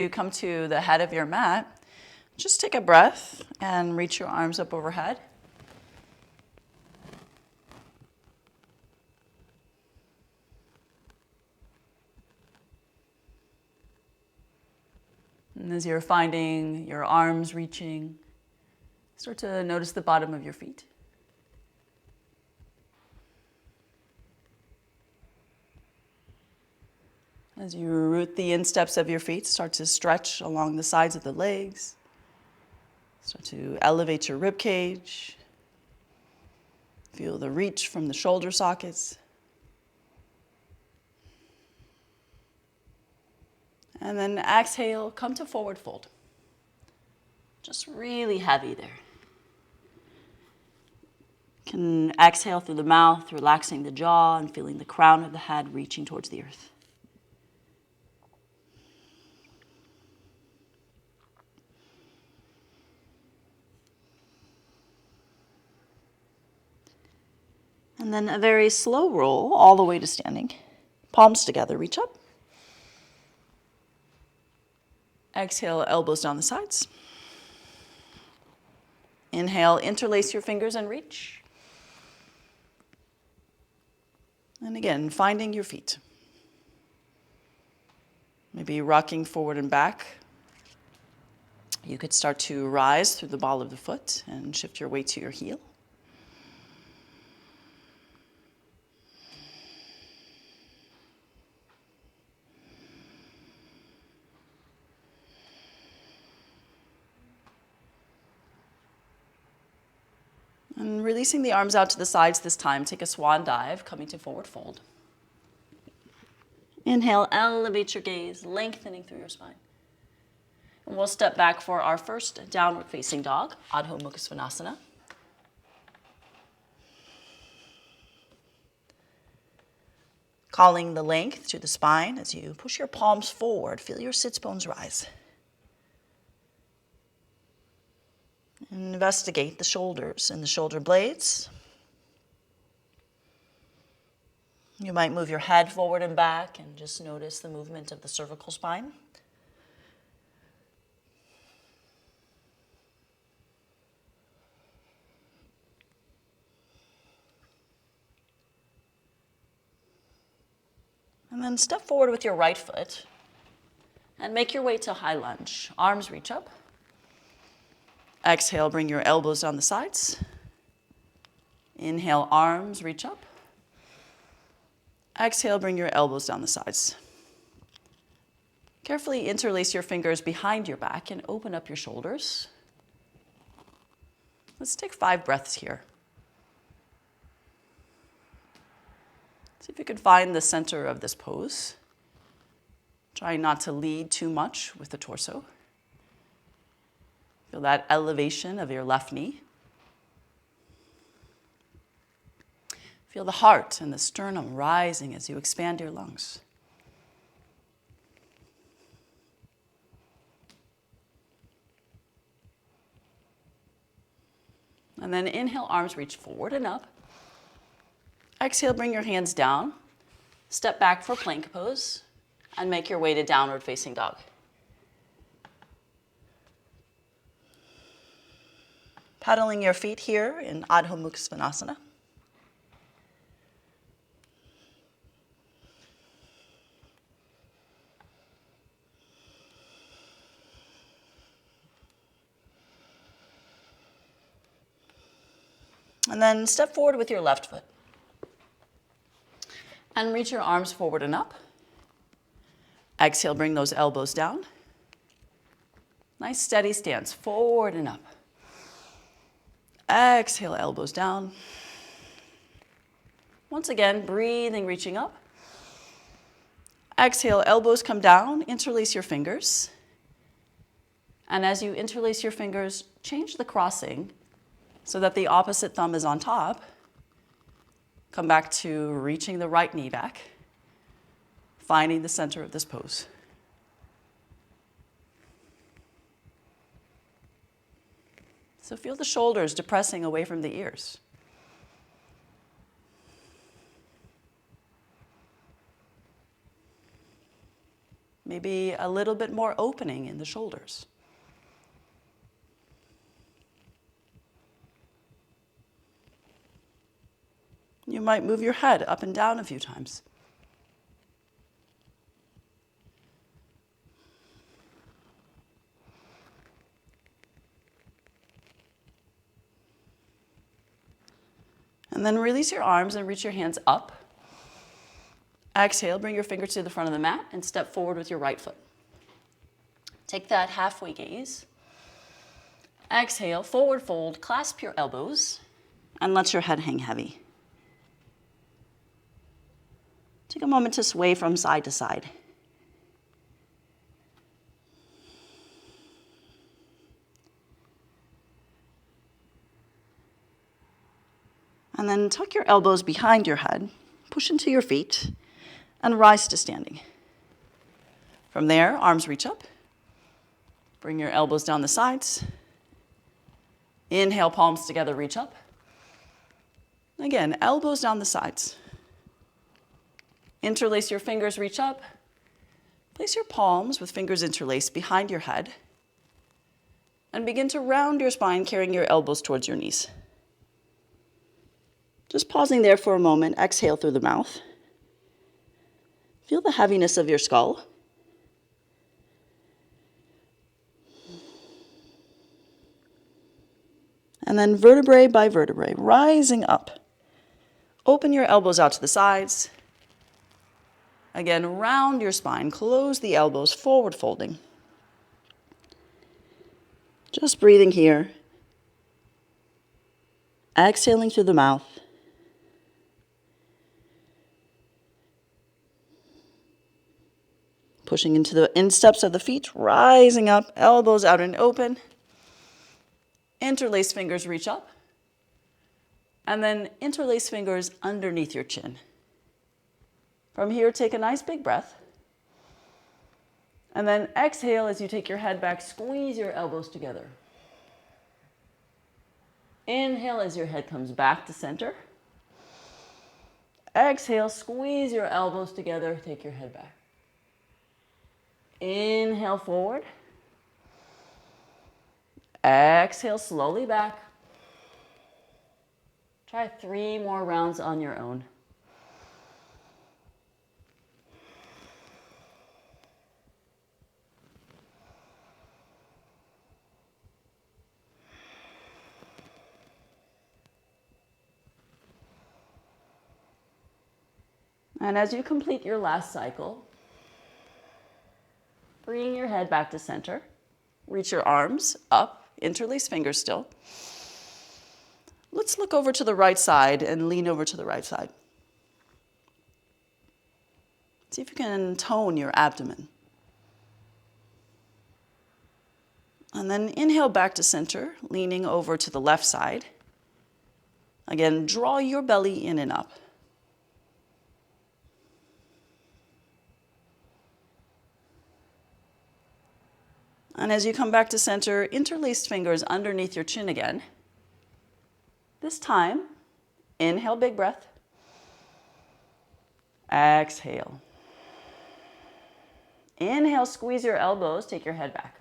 you come to the head of your mat, just take a breath and reach your arms up overhead. And as you're finding your arms reaching, start to notice the bottom of your feet. As you root the insteps of your feet, start to stretch along the sides of the legs. Start to elevate your rib cage. Feel the reach from the shoulder sockets. And then exhale, come to forward fold. Just really heavy there. You can exhale through the mouth, relaxing the jaw and feeling the crown of the head reaching towards the earth. And then a very slow roll all the way to standing. Palms together, reach up. Exhale, elbows down the sides. Inhale, interlace your fingers and reach. And again, finding your feet. Maybe rocking forward and back. You could start to rise through the ball of the foot and shift your weight to your heel. And releasing the arms out to the sides this time, take a swan dive, coming to forward fold. Inhale, elevate your gaze, lengthening through your spine. And we'll step back for our first downward facing dog, Adho Mukha Svanasana. Calling the length to the spine as you push your palms forward, feel your sits bones rise. Investigate the shoulders and the shoulder blades. You might move your head forward and back and just notice the movement of the cervical spine. And then step forward with your right foot and make your way to high lunge. Arms reach up. Exhale, bring your elbows down the sides. Inhale, arms reach up. Exhale, bring your elbows down the sides. Carefully interlace your fingers behind your back and open up your shoulders. Let's take 5 breaths here. See if you can find the center of this pose. Try not to lead too much with the torso. Feel that elevation of your left knee. Feel the heart and the sternum rising as you expand your lungs. And then inhale, arms reach forward and up. Exhale, bring your hands down. Step back for plank pose and make your way to downward facing dog. Pedaling your feet here in Adho Mukha Svanasana. And then step forward with your left foot. And reach your arms forward and up. Exhale, bring those elbows down. Nice steady stance, forward and up. Exhale, elbows down. Once again, breathing, reaching up. Exhale, elbows come down, interlace your fingers. And as you interlace your fingers, change the crossing so that the opposite thumb is on top. Come back to reaching the right knee back, finding the center of this pose. So feel the shoulders depressing away from the ears. Maybe Maybe a little bit more opening in the shoulders. You might move your head up and down a few times. And then release your arms and reach your hands up. Exhale, bring your fingers to the front of the mat and step forward with your right foot. Take that halfway gaze. Exhale, forward fold, clasp your elbows, and let your head hang heavy. Take a moment to sway from side to side. And then tuck your elbows behind your head, push into your feet, and rise to standing. From there, arms reach up. Bring your elbows down the sides. Inhale, palms together, reach up. Again, elbows down the sides. Interlace your fingers, reach up. Place your palms with fingers interlaced behind your head. And begin to round your spine, carrying your elbows towards your knees. Just pausing there for a moment, exhale through the mouth. Feel the heaviness of your skull. And then vertebrae by vertebrae, rising up. Open your elbows out to the sides. Again, round your spine, close the elbows, forward folding. Just breathing here. Exhaling through the mouth. Pushing into the insteps of the feet, rising up, elbows out and open. Interlace fingers, reach up. And then interlace fingers underneath your chin. From here, take a nice big breath. And then exhale as you take your head back, squeeze your elbows together. Inhale as your head comes back to center. Exhale, squeeze your elbows together, take your head back. Inhale forward. Exhale slowly back. Try 3 more rounds on your own. And as you complete your last cycle, bring your head back to center. Reach your arms up, interlace fingers still. Let's look over to the right side and lean over to the right side. See if you can tone your abdomen. And then inhale back to center, leaning over to the left side. Again, draw your belly in and up. And as you come back to center, interlaced fingers underneath your chin again. This time, inhale, big breath. Exhale. Inhale, squeeze your elbows, take your head back.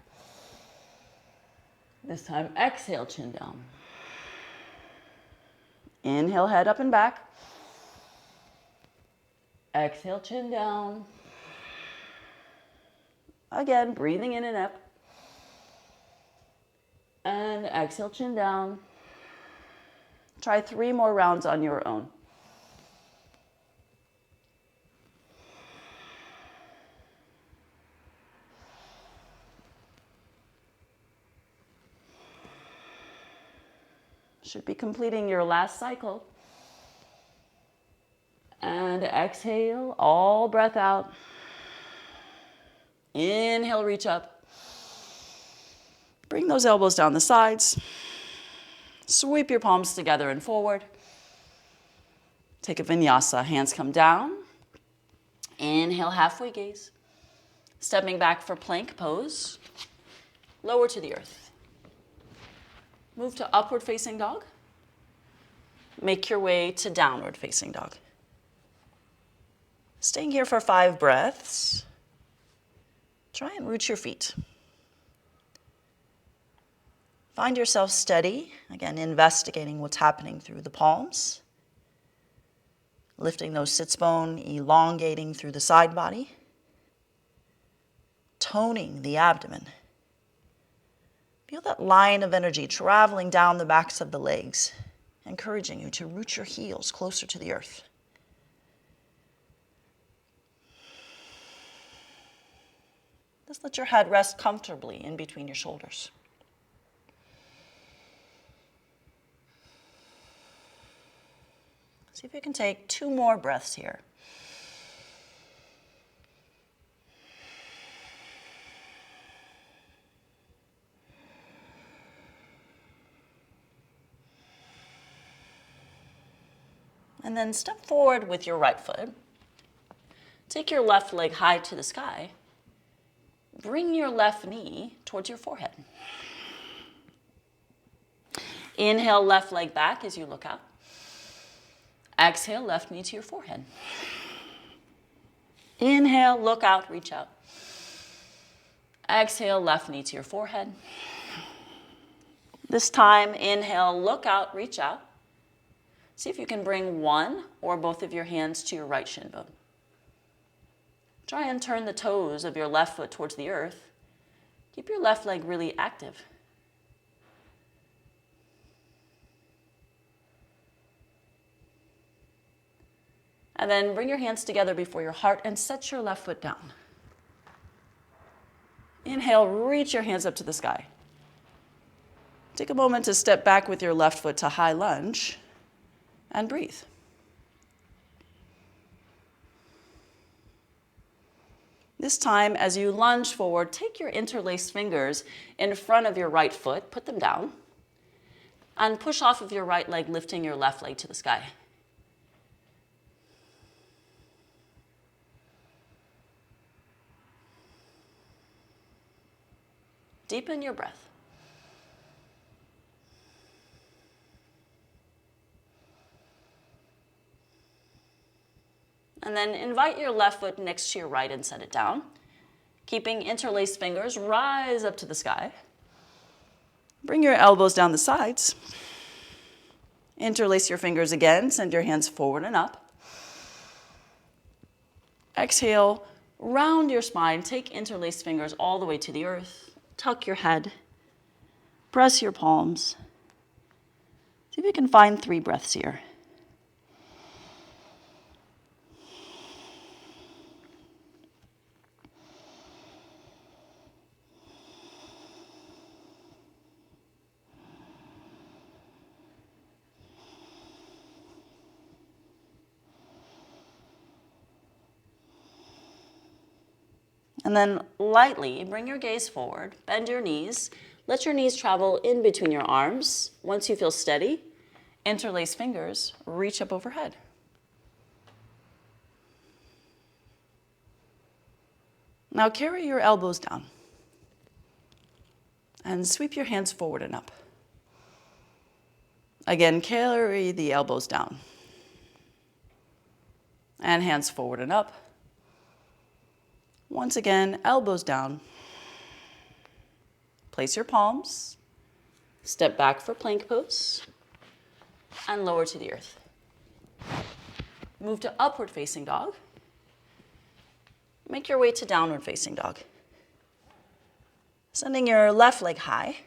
This time, exhale, chin down. Inhale, head up and back. Exhale, chin down. Again, breathing in and up. And exhale, chin down. Try 3 more rounds on your own. Should be completing your last cycle. And exhale, all breath out. Inhale, reach up. Bring those elbows down the sides. Sweep your palms together and forward. Take a vinyasa, hands come down. Inhale, halfway gaze. Stepping back for plank pose. Lower to the earth. Move to upward facing dog. Make your way to downward facing dog. Staying here for 5 breaths. Try and root your feet. Find yourself steady, again, investigating what's happening through the palms, lifting those sits bone, elongating through the side body, toning the abdomen. Feel that line of energy traveling down the backs of the legs, encouraging you to root your heels closer to the earth. Just let your head rest comfortably in between your shoulders. See if you can take 2 more breaths here. And then step forward with your right foot. Take your left leg high to the sky. Bring your left knee towards your forehead. Inhale, left leg back as you look out. Exhale, left knee to your forehead. Inhale, look out, reach out. Exhale, left knee to your forehead. This time, inhale, look out, reach out. See if you can bring one or both of your hands to your right shin bone. Try and turn the toes of your left foot towards the earth. Keep your left leg really active. And then bring your hands together before your heart and set your left foot down. Inhale, reach your hands up to the sky. Take a moment to step back with your left foot to high lunge and breathe. This time, as you lunge forward, take your interlaced fingers in front of your right foot, put them down, and push off of your right leg, lifting your left leg to the sky. Deepen your breath. And then invite your left foot next to your right and set it down. Keeping interlaced fingers, rise up to the sky. Bring your elbows down the sides. Interlace your fingers again, send your hands forward and up. Exhale, round your spine, take interlaced fingers all the way to the earth. Tuck your head, press your palms. See if you can find 3 breaths here. And then lightly bring your gaze forward, bend your knees, let your knees travel in between your arms. Once you feel steady, interlace fingers, reach up overhead. Now carry your elbows down and sweep your hands forward and up. Again, carry the elbows down and hands forward and up. Once again, elbows down. Place your palms. Step back for plank pose. And lower to the earth. Move to upward facing dog. Make your way to downward facing dog. Sending your left leg high.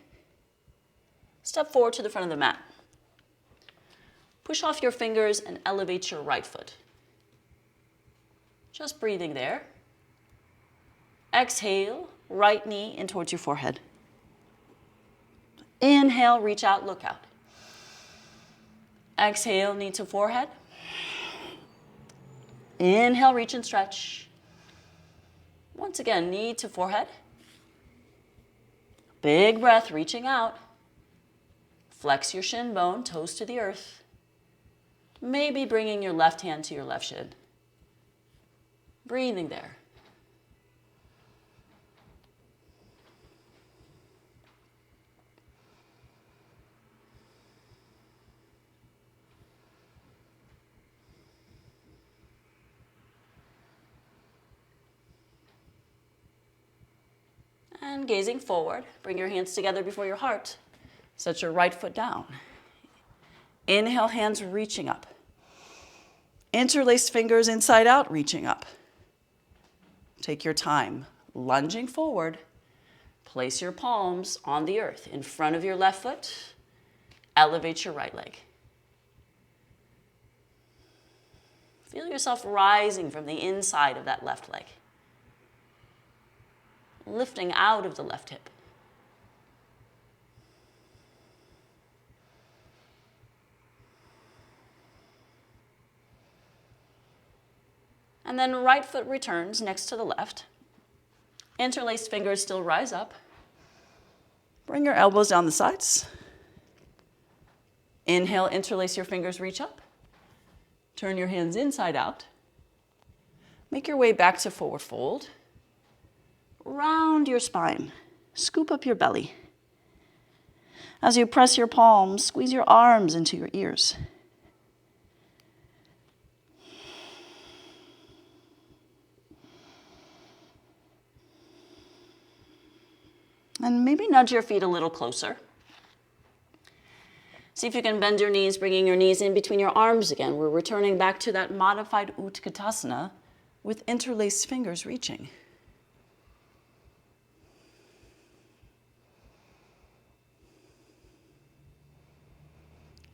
Step forward to the front of the mat. Push off your fingers and elevate your right foot. Just breathing there. Exhale, right knee in towards your forehead. Inhale, reach out, look out. Exhale, knee to forehead. Inhale, reach and stretch. Once again, knee to forehead. Big breath, reaching out. Flex your shin bone, toes to the earth. Maybe bringing your left hand to your left shin. Breathing there. And gazing forward, bring your hands together before your heart. Set your right foot down. Inhale, hands reaching up. Interlaced fingers inside out, reaching up. Take your time, lunging forward. Place your palms on the earth in front of your left foot. Elevate your right leg. Feel yourself rising from the inside of that left leg. Lifting out of the left hip. And then right foot returns next to the left. Interlaced fingers still rise up. Bring your elbows down the sides. Inhale, interlace your fingers, reach up. Turn your hands inside out. Make your way back to forward fold. Round your spine. Scoop up your belly. As you press your palms, squeeze your arms into your ears. And maybe nudge your feet a little closer. See if you can bend your knees, bringing your knees in between your arms again. We're returning back to that modified Utkatasana with interlaced fingers reaching.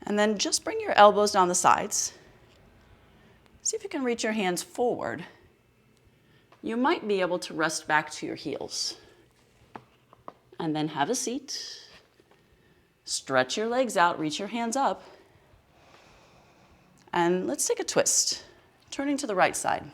And then just bring your elbows down the sides. See if you can reach your hands forward. You might be able to rest back to your heels. And then have a seat. Stretch your legs out, reach your hands up. And let's take a twist, turning to the right side.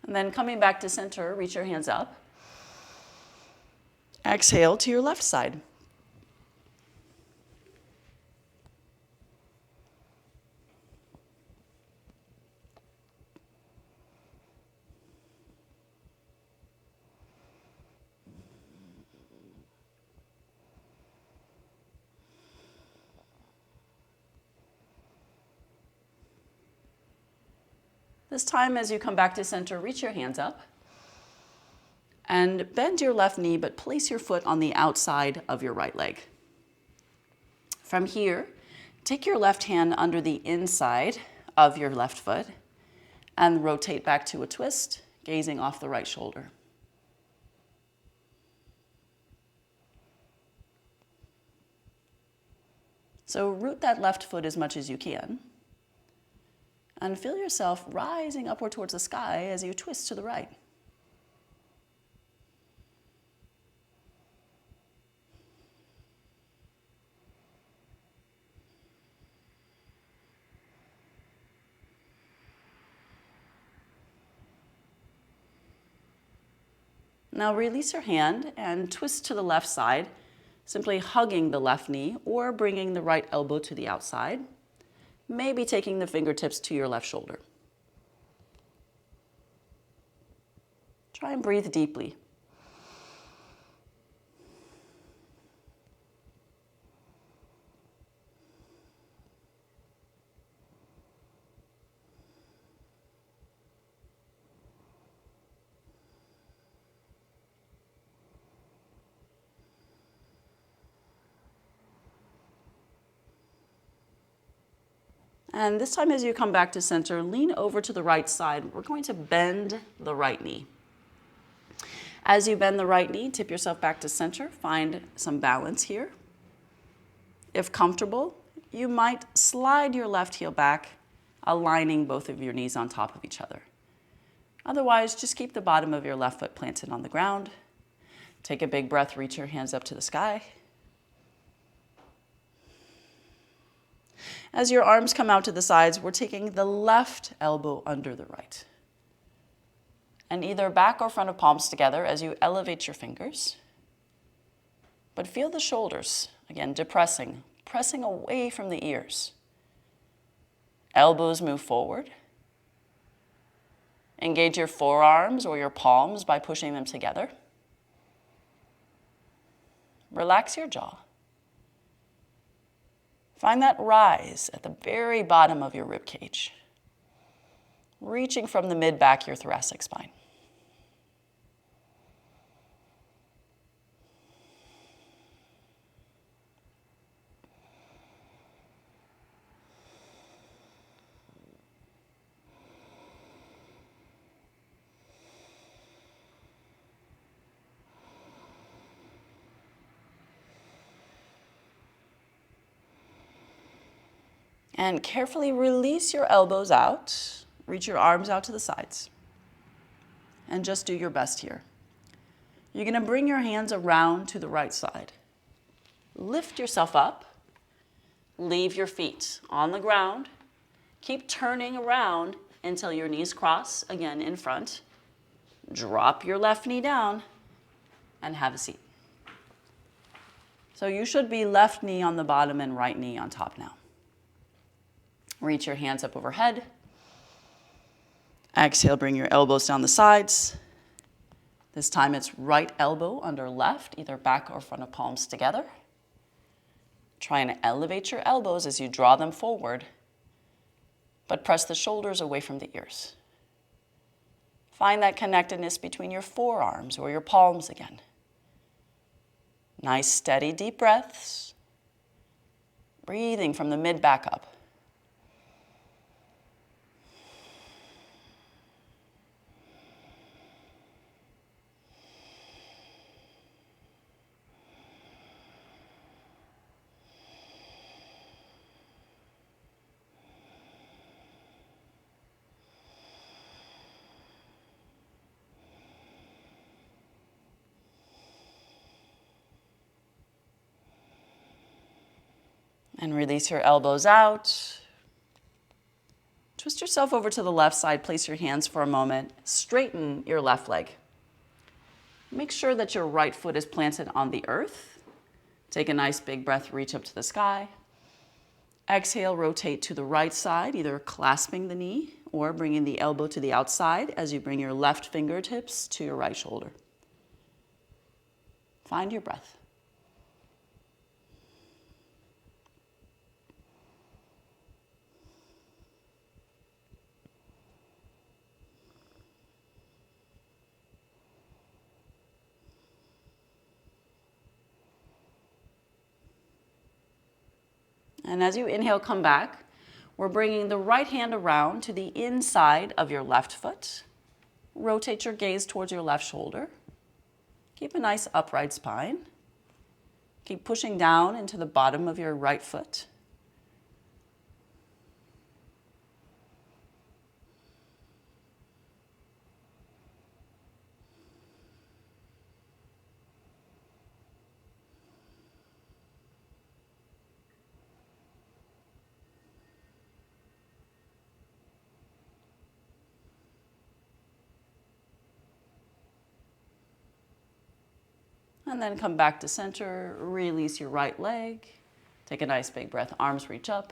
And then coming back to center, reach your hands up. Exhale to your left side. This time, as you come back to center, reach your hands up and bend your left knee, but place your foot on the outside of your right leg. From here, take your left hand under the inside of your left foot and rotate back to a twist, gazing off the right shoulder. So root that left foot as much as you can. And feel yourself rising upward towards the sky as you twist to the right. Now release your hand and twist to the left side, simply hugging the left knee or bringing the right elbow to the outside. Maybe taking the fingertips to your left shoulder. Try and breathe deeply. And this time as you come back to center, lean over to the right side. We're going to bend the right knee. As you bend the right knee, tip yourself back to center. Find some balance here. If comfortable, you might slide your left heel back, aligning both of your knees on top of each other. Otherwise, just keep the bottom of your left foot planted on the ground. Take a big breath, reach your hands up to the sky. As your arms come out to the sides, we're taking the left elbow under the right. And either back or front of palms together as you elevate your fingers. But feel the shoulders, again, depressing, pressing away from the ears. Elbows move forward. Engage your forearms or your palms by pushing them together. Relax your jaw. Find that rise at the very bottom of your rib cage, reaching from the mid-back, your thoracic spine. And carefully release your elbows out. Reach your arms out to the sides. And just do your best here. You're going to bring your hands around to the right side. Lift yourself up. Leave your feet on the ground. Keep turning around until your knees cross, again in front. Drop your left knee down and have a seat. So you should be left knee on the bottom and right knee on top now. Reach your hands up overhead. Exhale, bring your elbows down the sides. This time it's right elbow under left, either back or front of palms together. Try and elevate your elbows as you draw them forward, but press the shoulders away from the ears. Find that connectedness between your forearms or your palms again. Nice, steady, deep breaths. Breathing from the mid-back up. And release your elbows out. Twist yourself over to the left side. Place your hands for a moment. Straighten your left leg. Make sure that your right foot is planted on the earth. Take a nice big breath, reach up to the sky. Exhale, rotate to the right side, either clasping the knee or bringing the elbow to the outside as you bring your left fingertips to your right shoulder. Find your breath. And as you inhale, come back. We're bringing the right hand around to the inside of your left foot. Rotate your gaze towards your left shoulder. Keep a nice upright spine. Keep pushing down into the bottom of your right foot. And then come back to center, release your right leg. Take a nice big breath, arms reach up.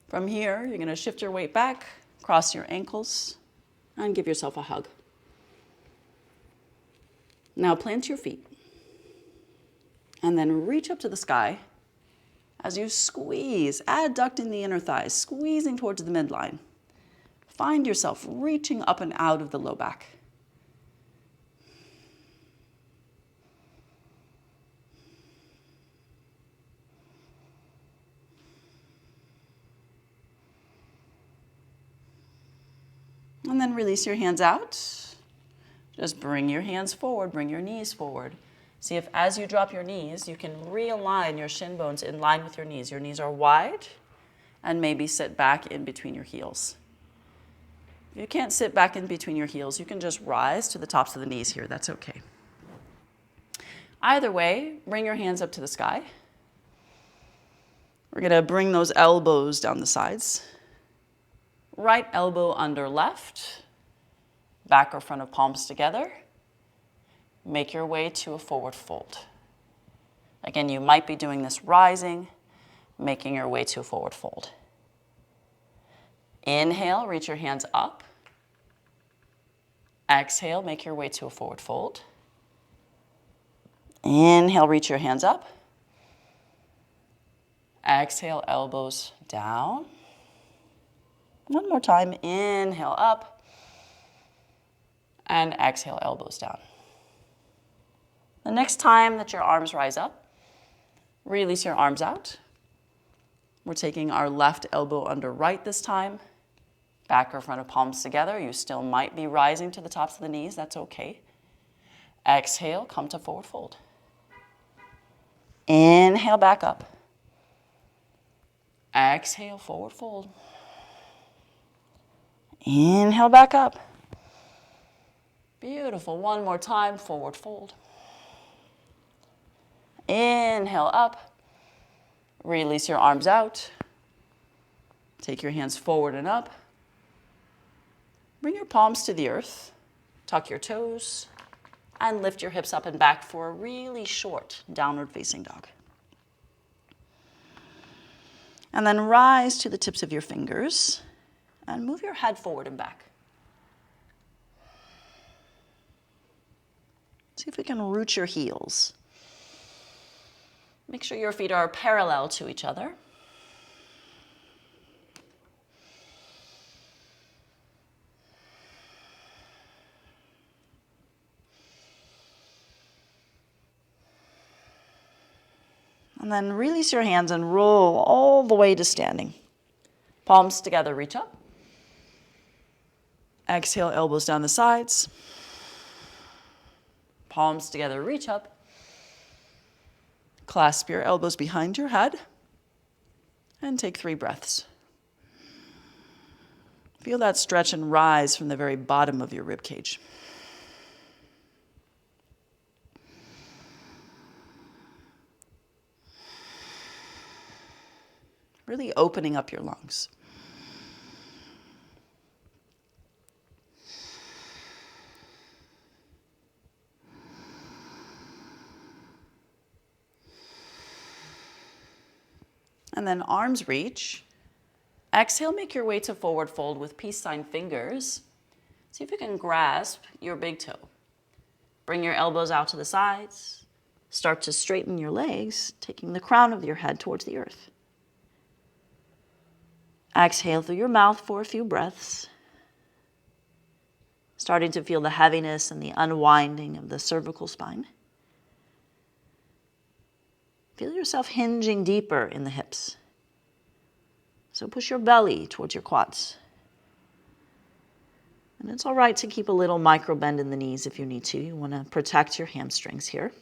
From here, you're gonna shift your weight back, cross your ankles, and give yourself a hug. Now plant your feet. And then reach up to the sky as you squeeze, adducting the inner thighs, squeezing towards the midline. Find yourself reaching up and out of the low back. And then release your hands out. Just bring your hands forward, bring your knees forward. See if as you drop your knees, you can realign your shin bones in line with your knees. Your knees are wide, and maybe sit back in between your heels. If you can't sit back in between your heels, you can just rise to the tops of the knees here. That's okay. Either way, bring your hands up to the sky. We're gonna bring those elbows down the sides. Right elbow under left, back or front of palms together. Make your way to a forward fold. Again, you might be doing this rising, making your way to a forward fold. Inhale, reach your hands up. Exhale, make your way to a forward fold. Inhale, reach your hands up. Exhale, elbows down. One more time, inhale up. And exhale, elbows down. The next time that your arms rise up, release your arms out. We're taking our left elbow under right this time. Back or front of palms together. You still might be rising to the tops of the knees. That's okay. Exhale, come to forward fold. Inhale, back up. Exhale, forward fold. Inhale, back up. Beautiful. One more time, forward fold. Inhale, up. Release your arms out. Take your hands forward and up. Bring your palms to the earth. Tuck your toes. And lift your hips up and back for a really short downward facing dog. And then rise to the tips of your fingers and move your head forward and back. See if we can root your heels. Make sure your feet are parallel to each other. And then release your hands and roll all the way to standing. Palms together, reach up. Exhale, elbows down the sides. Palms together, reach up. Clasp your elbows behind your head. And take 3 breaths. Feel that stretch and rise from the very bottom of your rib cage. Really opening up your lungs. And then arms reach. Exhale, make your way to forward fold with peace sign fingers. See if you can grasp your big toe. Bring your elbows out to the sides. Start to straighten your legs, taking the crown of your head towards the earth. Exhale through your mouth for a few breaths. Starting to feel the heaviness and the unwinding of the cervical spine. Feel yourself hinging deeper in the hips. So push your belly towards your quads. And it's all right to keep a little micro bend in the knees if you need to. You want to protect your hamstrings here.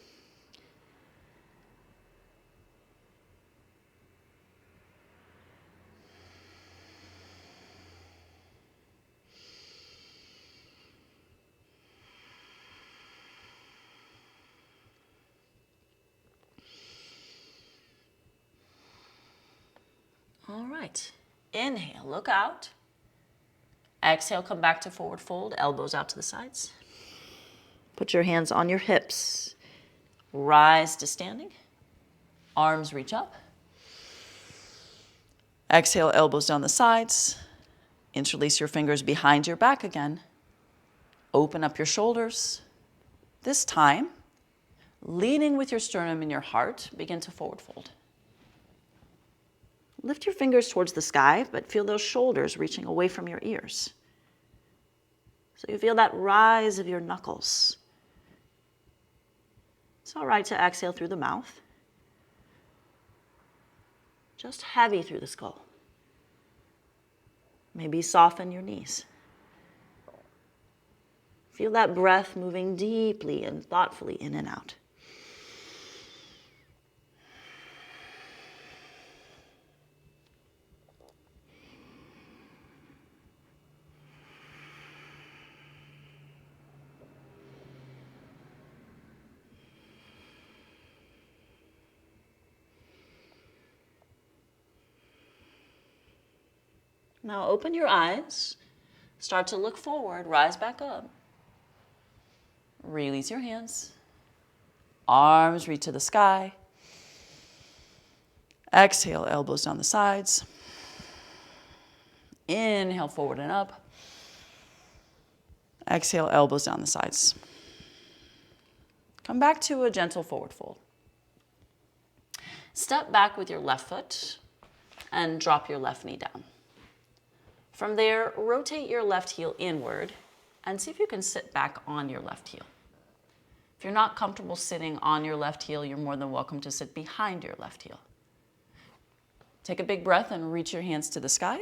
All right. Inhale, look out. Exhale, come back to forward fold, elbows out to the sides. Put your hands on your hips. Rise to standing. Arms reach up. Exhale, elbows down the sides. Interlace your fingers behind your back again. Open up your shoulders. This time, leaning with your sternum in your heart, begin to forward fold. Lift your fingers towards the sky, but feel those shoulders reaching away from your ears. So you feel that rise of your knuckles. It's all right to exhale through the mouth. Just heavy through the skull. Maybe soften your knees. Feel that breath moving deeply and thoughtfully in and out. Now open your eyes, start to look forward, rise back up. Release your hands. Arms reach to the sky. Exhale, elbows down the sides. Inhale, forward and up. Exhale, elbows down the sides. Come back to a gentle forward fold. Step back with your left foot and drop your left knee down. From there, rotate your left heel inward and see if you can sit back on your left heel. If you're not comfortable sitting on your left heel, you're more than welcome to sit behind your left heel. Take a big breath and reach your hands to the sky.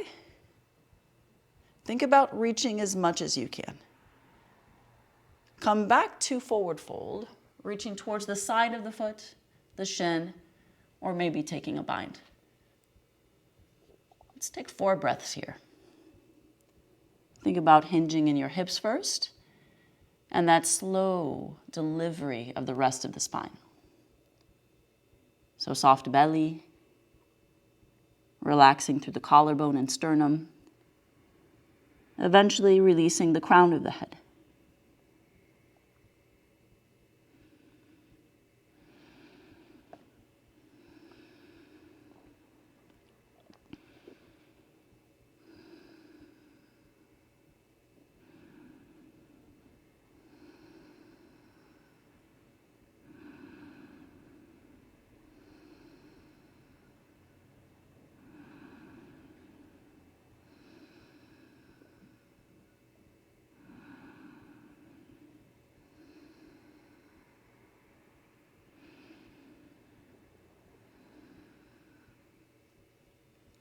Think about reaching as much as you can. Come back to forward fold, reaching towards the side of the foot, the shin, or maybe taking a bind. Let's take 4 breaths here. Think about hinging in your hips first, and that slow delivery of the rest of the spine. So soft belly, relaxing through the collarbone and sternum, eventually releasing the crown of the head.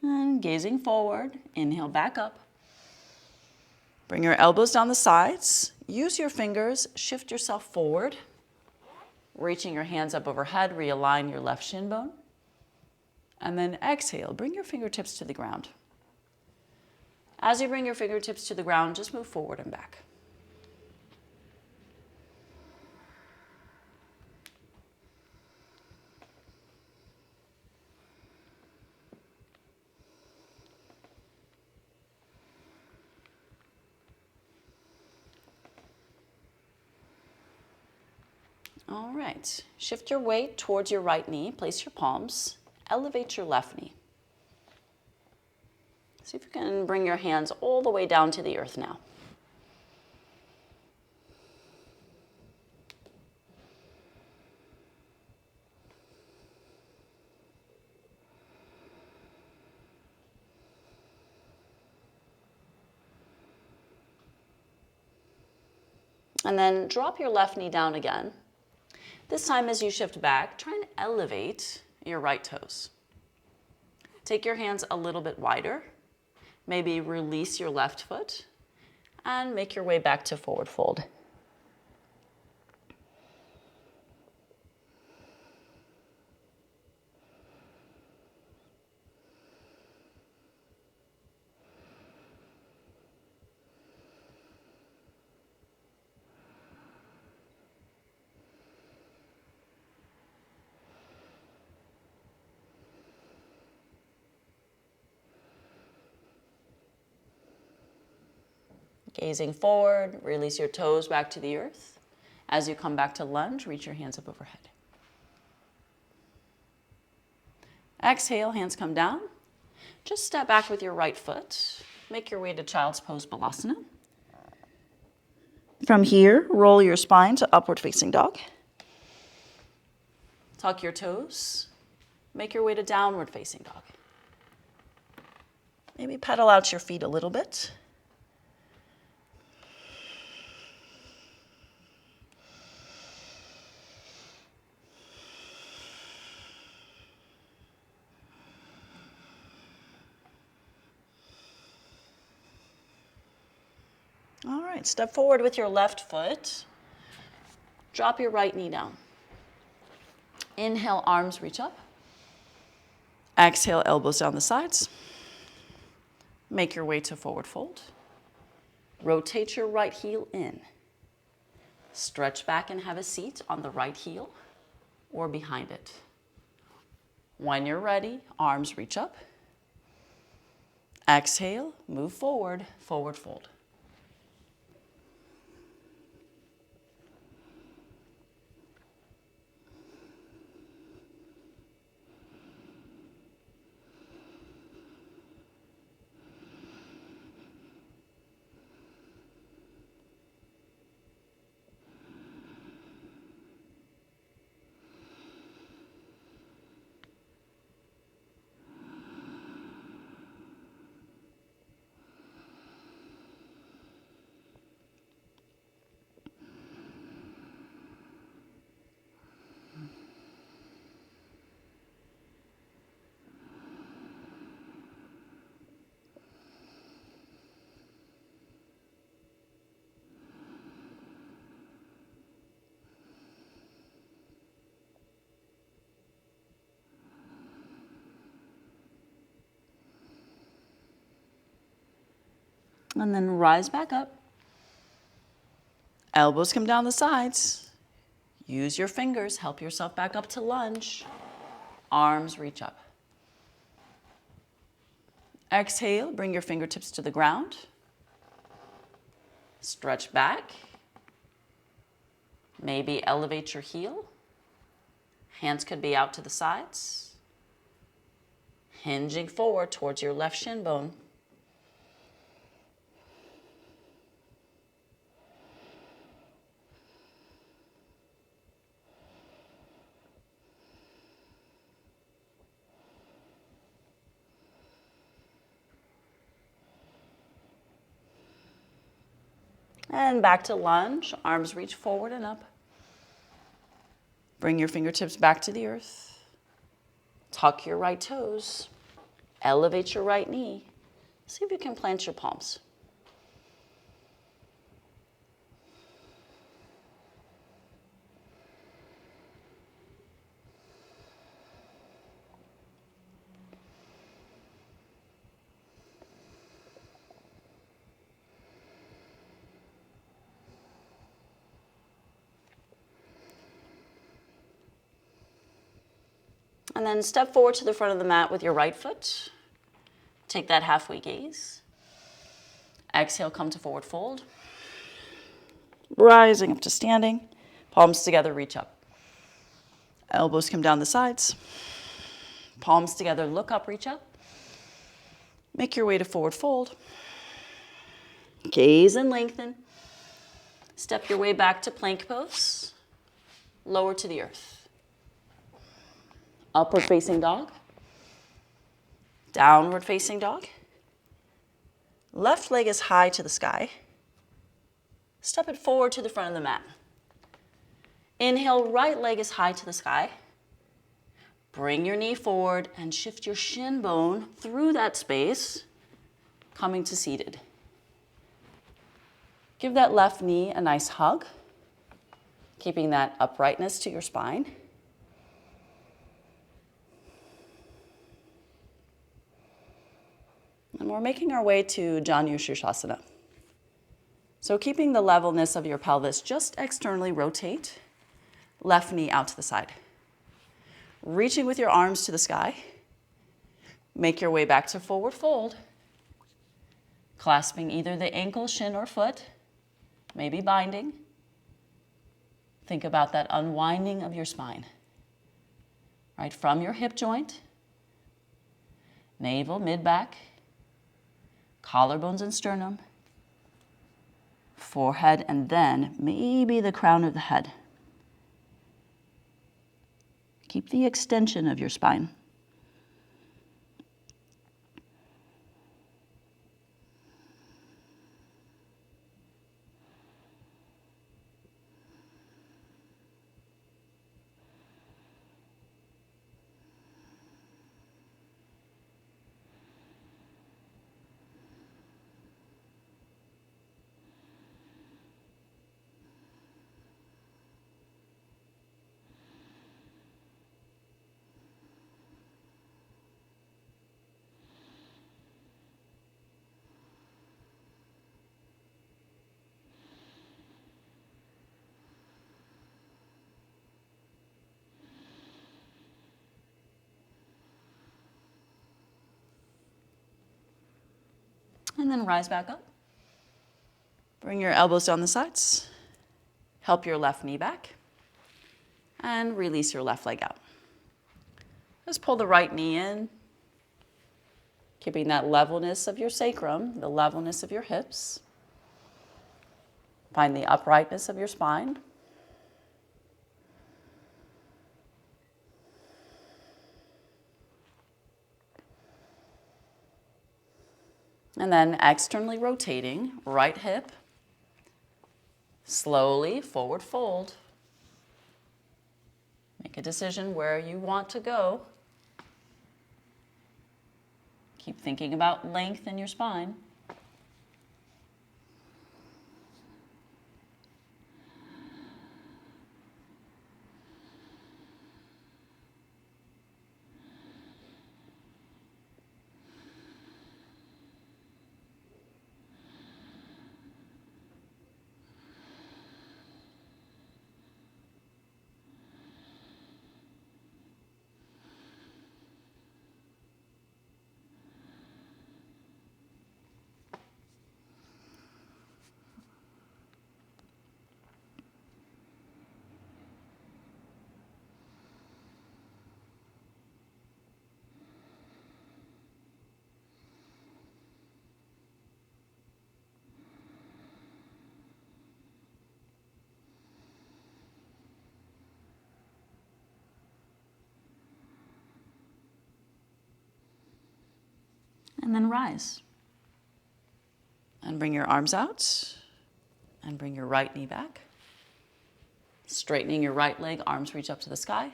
And gazing forward, inhale back up. Bring your elbows down the sides. Use your fingers, shift yourself forward. Reaching your hands up overhead, realign your left shin bone. And then exhale, bring your fingertips to the ground. As you bring your fingertips to the ground, just move forward and back. All right, shift your weight towards your right knee, place your palms, elevate your left knee. See if you can bring your hands all the way down to the earth now. And then drop your left knee down again. This time as you shift back, try and elevate your right toes. Take your hands a little bit wider. Maybe release your left foot and make your way back to forward fold. Gazing forward, release your toes back to the earth. As you come back to lunge, reach your hands up overhead. Exhale, hands come down. Just step back with your right foot. Make your way to Child's Pose Balasana. From here, roll your spine to Upward Facing Dog. Tuck your toes. Make your way to Downward Facing Dog. Maybe pedal out your feet a little bit. All right, step forward with your left foot. Drop your right knee down. Inhale, arms reach up. Exhale, elbows down the sides. Make your way to forward fold. Rotate your right heel in. Stretch back and have a seat on the right heel or behind it. When you're ready, arms reach up. Exhale, move forward, forward fold. And then rise back up. Elbows come down the sides. Use your fingers, help yourself back up to lunge. Arms reach up. Exhale, bring your fingertips to the ground. Stretch back. Maybe elevate your heel. Hands could be out to the sides. Hinging forward towards your left shin bone. And back to lunge, arms reach forward and up. Bring your fingertips back to the earth. Tuck your right toes. Elevate your right knee. See if you can plant your palms. And then step forward to the front of the mat with your right foot. Take that halfway gaze. Exhale, come to forward fold. Rising up to standing. Palms together, reach up. Elbows come down the sides. Palms together, look up, reach up. Make your way to forward fold. Gaze and lengthen. Step your way back to plank pose. Lower to the earth. Upward facing dog. Downward facing dog. Left leg is high to the sky. Step it forward to the front of the mat. Inhale, right leg is high to the sky. Bring your knee forward and shift your shin bone through that space, coming to seated. Give that left knee a nice hug, keeping that uprightness to your spine. And we're making our way to Janu Shirshasana. So keeping the levelness of your pelvis, just externally rotate, left knee out to the side. Reaching with your arms to the sky. Make your way back to forward fold. Clasping either the ankle, shin, or foot, maybe binding. Think about that unwinding of your spine. Right from your hip joint, navel, mid-back, collarbones and sternum, forehead, and then maybe the crown of the head. Keep the extension of your spine. And then rise back up. Bring your elbows down the sides. Help your left knee back. And release your left leg out. Just pull the right knee in, keeping that levelness of your sacrum, the levelness of your hips. Find the uprightness of your spine. And then externally rotating, right hip, slowly forward fold. Make a decision where you want to go. Keep thinking about length in your spine. And then rise. And bring your arms out. And bring your right knee back. Straightening your right leg, arms reach up to the sky.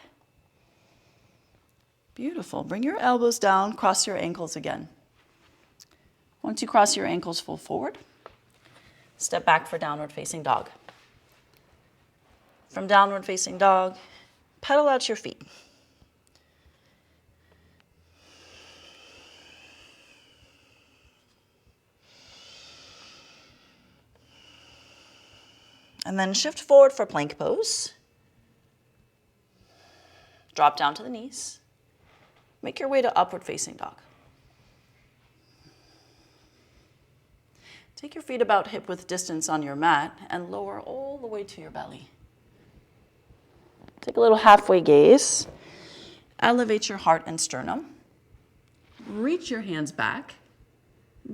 Beautiful. Bring your elbows down, cross your ankles again. Once you cross your ankles full forward, step back for downward facing dog. From downward facing dog, pedal out your feet. And then shift forward for plank pose. Drop down to the knees. Make your way to upward facing dog. Take your feet about hip width distance on your mat and lower all the way to your belly. Take a little halfway gaze. Elevate your heart and sternum. Reach your hands back.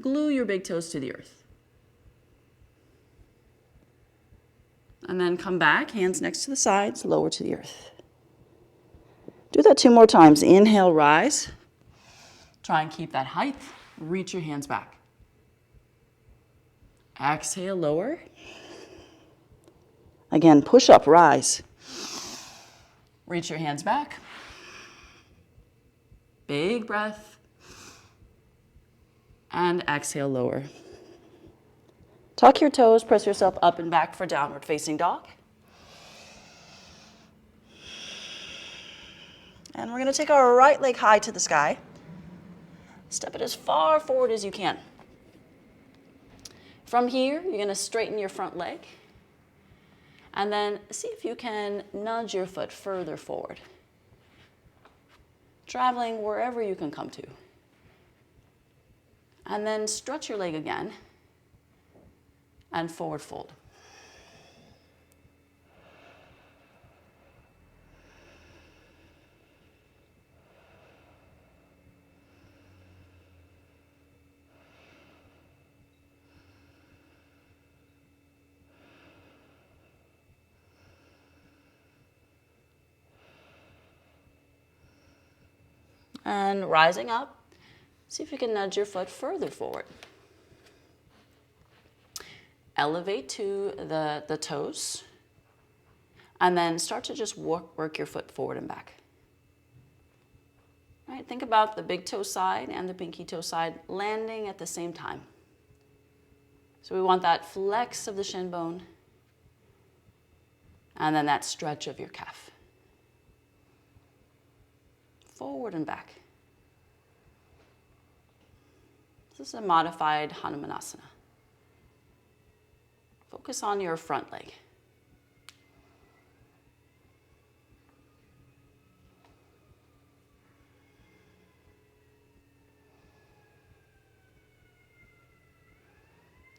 Glue your big toes to the earth. And then come back, hands next to the sides, lower to the earth. Do that 2 more times. Inhale, rise. Try and keep that height. Reach your hands back. Exhale, lower. Again, push up, rise. Reach your hands back. Big breath. And exhale, lower. Tuck your toes, press yourself up and back for downward facing dog. And we're going to take our right leg high to the sky. Step it as far forward as you can. From here, you're going to straighten your front leg. And then see if you can nudge your foot further forward. Traveling wherever you can come to. And then stretch your leg again. And forward fold. And rising up, see if you can nudge your foot further forward. Elevate to the toes, and then start to just work your foot forward and back. All right, think about the big toe side and the pinky toe side landing at the same time. So we want that flex of the shin bone, and then that stretch of your calf. Forward and back. This is a modified Hanumanasana. Focus on your front leg.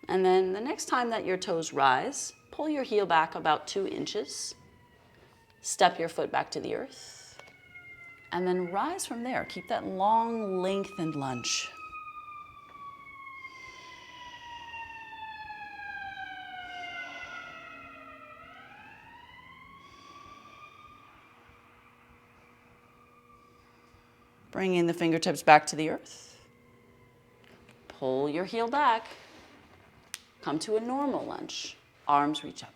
And then the next time that your toes rise, pull your heel back about 2 inches. Step your foot back to the earth. And then rise from there. Keep that long, lengthened lunge. Bringing the fingertips back to the earth. Pull your heel back. Come to a normal lunge. Arms reach up.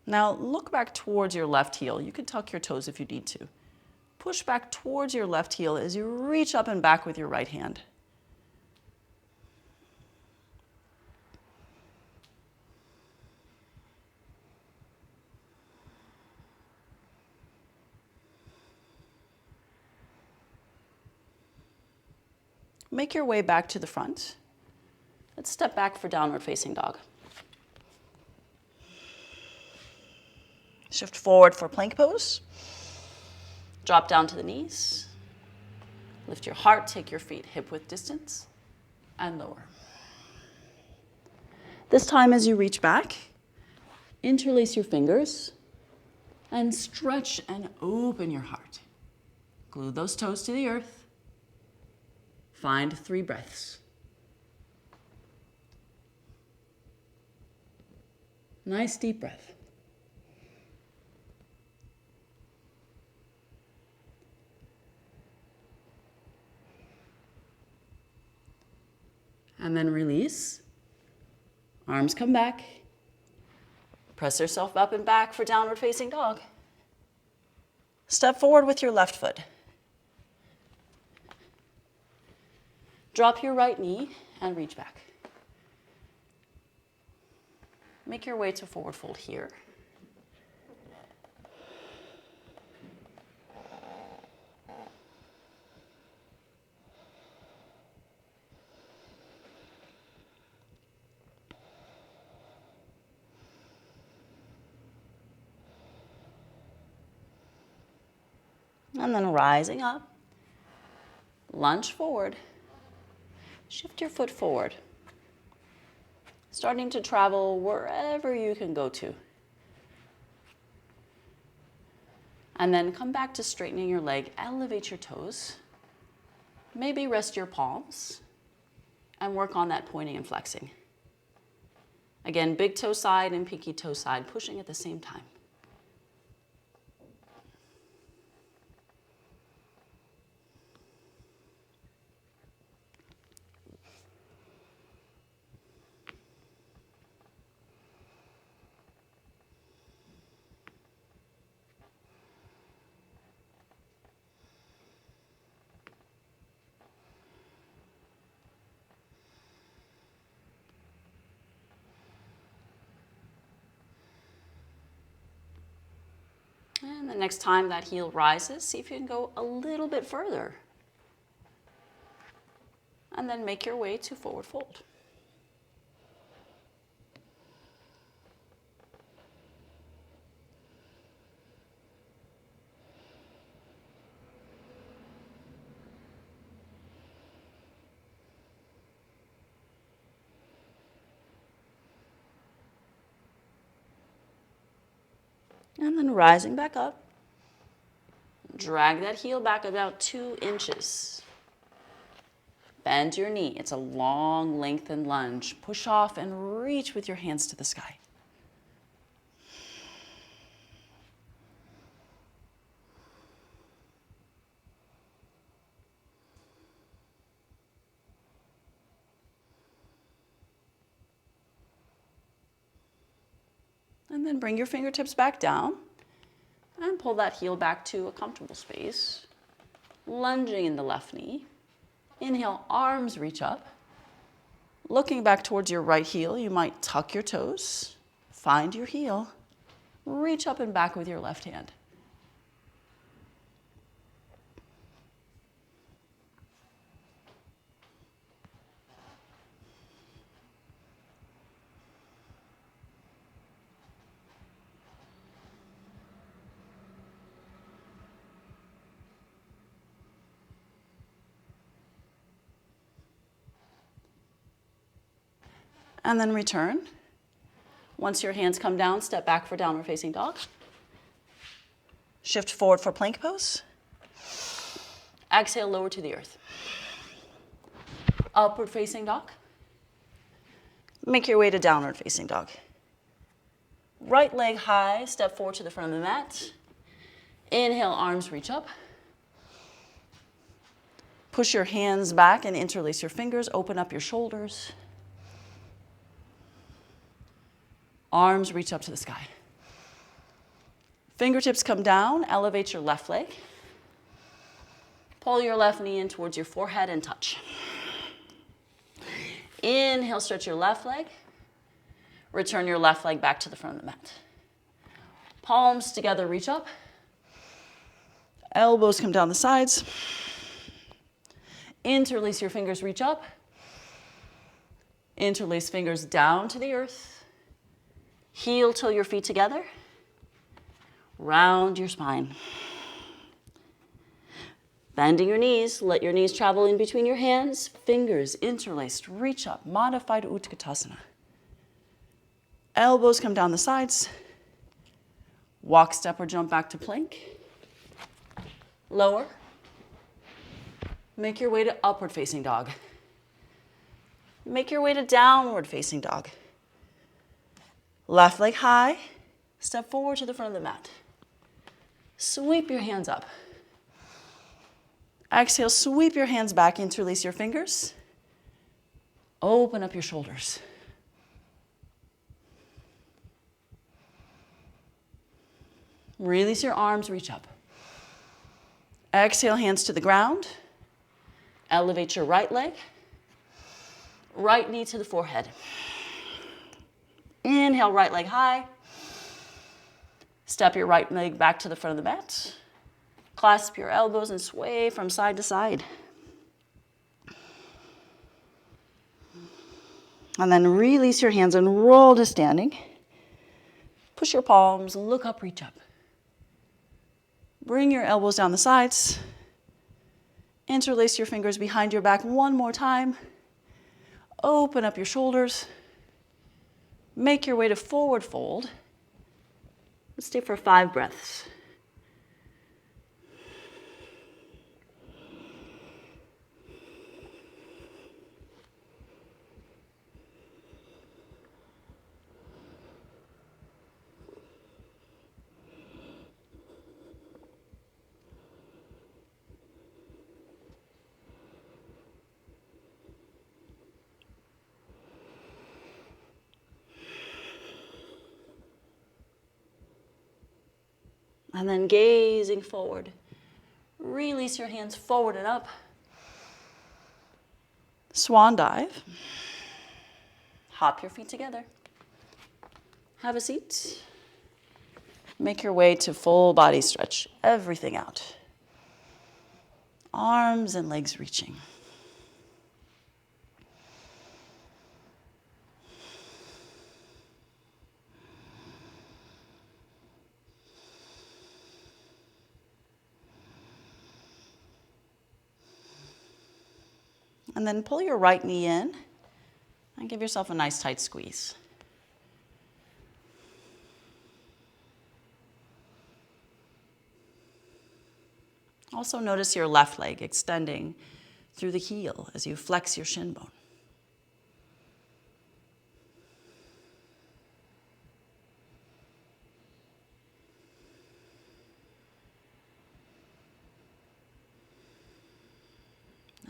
Now look back towards your left heel. You can tuck your toes if you need to. Push back towards your left heel as you reach up and back with your right hand. Make your way back to the front. Let's step back for downward facing dog. Shift forward for plank pose. Drop down to the knees. Lift your heart, take your feet hip width distance, and lower. This time as you reach back, interlace your fingers and stretch and open your heart. Glue those toes to the earth. Find 3 breaths. Nice deep breath. And then release. Arms come back. Press yourself up and back for downward facing dog. Step forward with your left foot. Drop your right knee and reach back. Make your way to forward fold here. And then rising up, lunge forward, shift your foot forward, starting to travel wherever you can go to. And then come back to straightening your leg, elevate your toes, maybe rest your palms, and work on that pointing and flexing. Again, big toe side and pinky toe side, pushing at the same time. And the next time that heel rises, see if you can go a little bit further. And then make your way to forward fold. And then rising back up, drag that heel back about 2 inches. Bend your knee. It's a long, lengthened lunge. Push off and reach with your hands to the sky. And then bring your fingertips back down and pull that heel back to a comfortable space. Lunging in the left knee. Inhale, arms reach up. Looking back towards your right heel, you might tuck your toes, find your heel, reach up and back with your left hand. And then return. Once your hands come down, step back for downward facing dog. Shift forward for plank pose. Exhale, lower to the earth. Upward facing dog. Make your way to downward facing dog. Right leg high, step forward to the front of the mat. Inhale, arms reach up. Push your hands back and interlace your fingers, open up your shoulders. Arms reach up to the sky. Fingertips come down, elevate your left leg. Pull your left knee in towards your forehead and touch. Inhale, stretch your left leg. Return your left leg back to the front of the mat. Palms together, reach up. Elbows come down the sides. Interlace your fingers, reach up. Interlace fingers down to the earth. Heel till your feet together. Round your spine. Bending your knees, let your knees travel in between your hands, fingers interlaced, reach up, modified Utkatasana. Elbows come down the sides. Walk, step, or jump back to plank. Lower. Make your way to upward facing dog. Make your way to downward facing dog. Left leg high, step forward to the front of the mat. Sweep your hands up. Exhale, sweep your hands back, interlace your fingers. Open up your shoulders. Release your arms, reach up. Exhale, hands to the ground. Elevate your right leg. Right knee to the forehead. Inhale, right leg high. Step your right leg back to the front of the mat. Clasp your elbows and sway from side to side. And then release your hands and roll to standing. Push your palms, look up, reach up. Bring your elbows down the sides. Interlace your fingers behind your back one more time. Open up your shoulders. Make your way to forward fold. Let's stay for 5 breaths. And then gazing forward, release your hands forward and up. Swan dive. Hop your feet together. Have a seat. Make your way to full body stretch, everything out. Arms and legs reaching. And then pull your right knee in and give yourself a nice tight squeeze. Also notice your left leg extending through the heel as you flex your shin bone.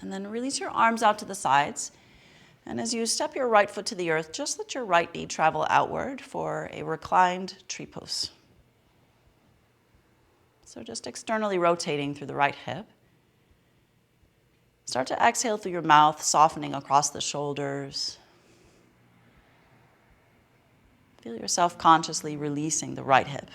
And then release your arms out to the sides. And as you step your right foot to the earth, just let your right knee travel outward for a reclined tree pose. So just externally rotating through the right hip. Start to exhale through your mouth, softening across the shoulders. Feel yourself consciously releasing the right hip.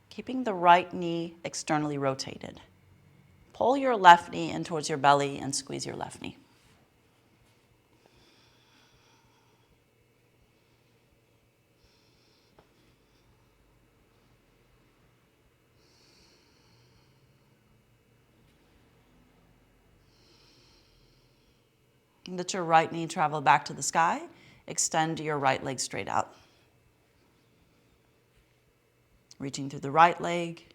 Keeping the right knee externally rotated. Pull your left knee in towards your belly and squeeze your left knee. Let your right knee travel back to the sky. Extend your right leg straight out. Reaching through the right leg,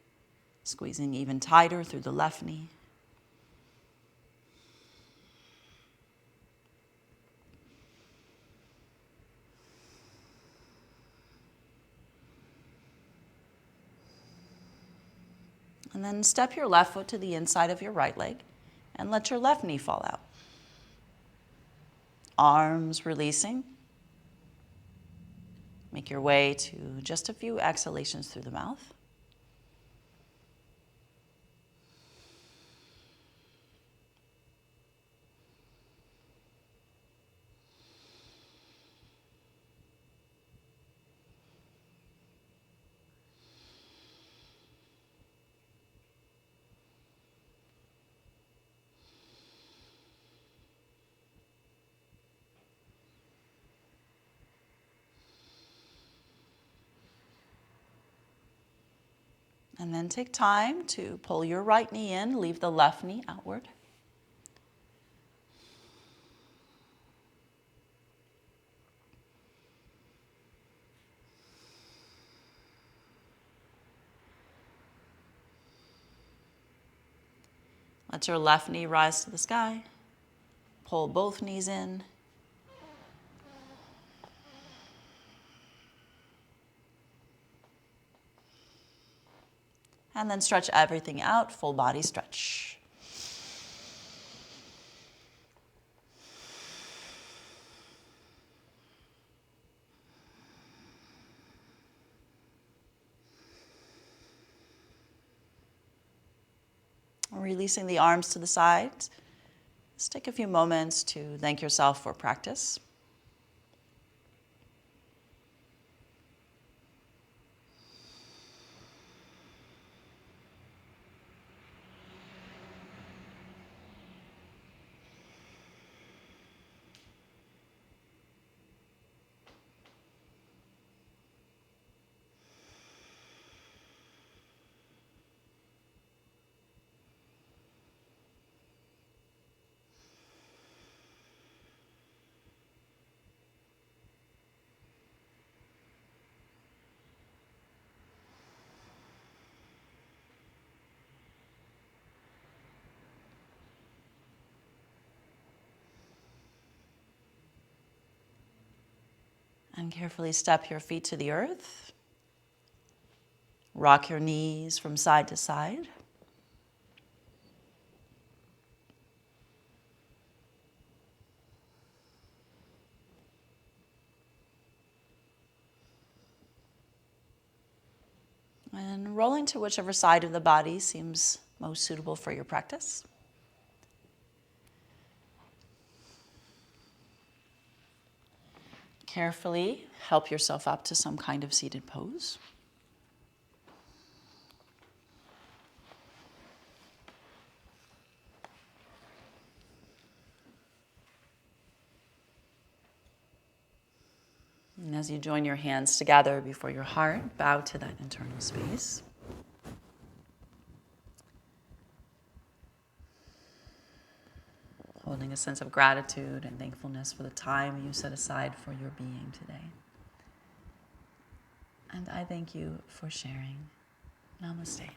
squeezing even tighter through the left knee. And then step your left foot to the inside of your right leg and let your left knee fall out. Arms releasing. Make your way to just a few exhalations through the mouth. And then take time to pull your right knee in, leave the left knee outward. Let your left knee rise to the sky. Pull both knees in. And then stretch everything out, full body stretch. Releasing the arms to the sides. Let's take a few moments to thank yourself for practice. And carefully step your feet to the earth. Rock your knees from side to side. And rolling to whichever side of the body seems most suitable for your practice. Carefully help yourself up to some kind of seated pose. And as you join your hands together before your heart, bow to that internal space. Holding a sense of gratitude and thankfulness for the time you set aside for your being today. And I thank you for sharing. Namaste.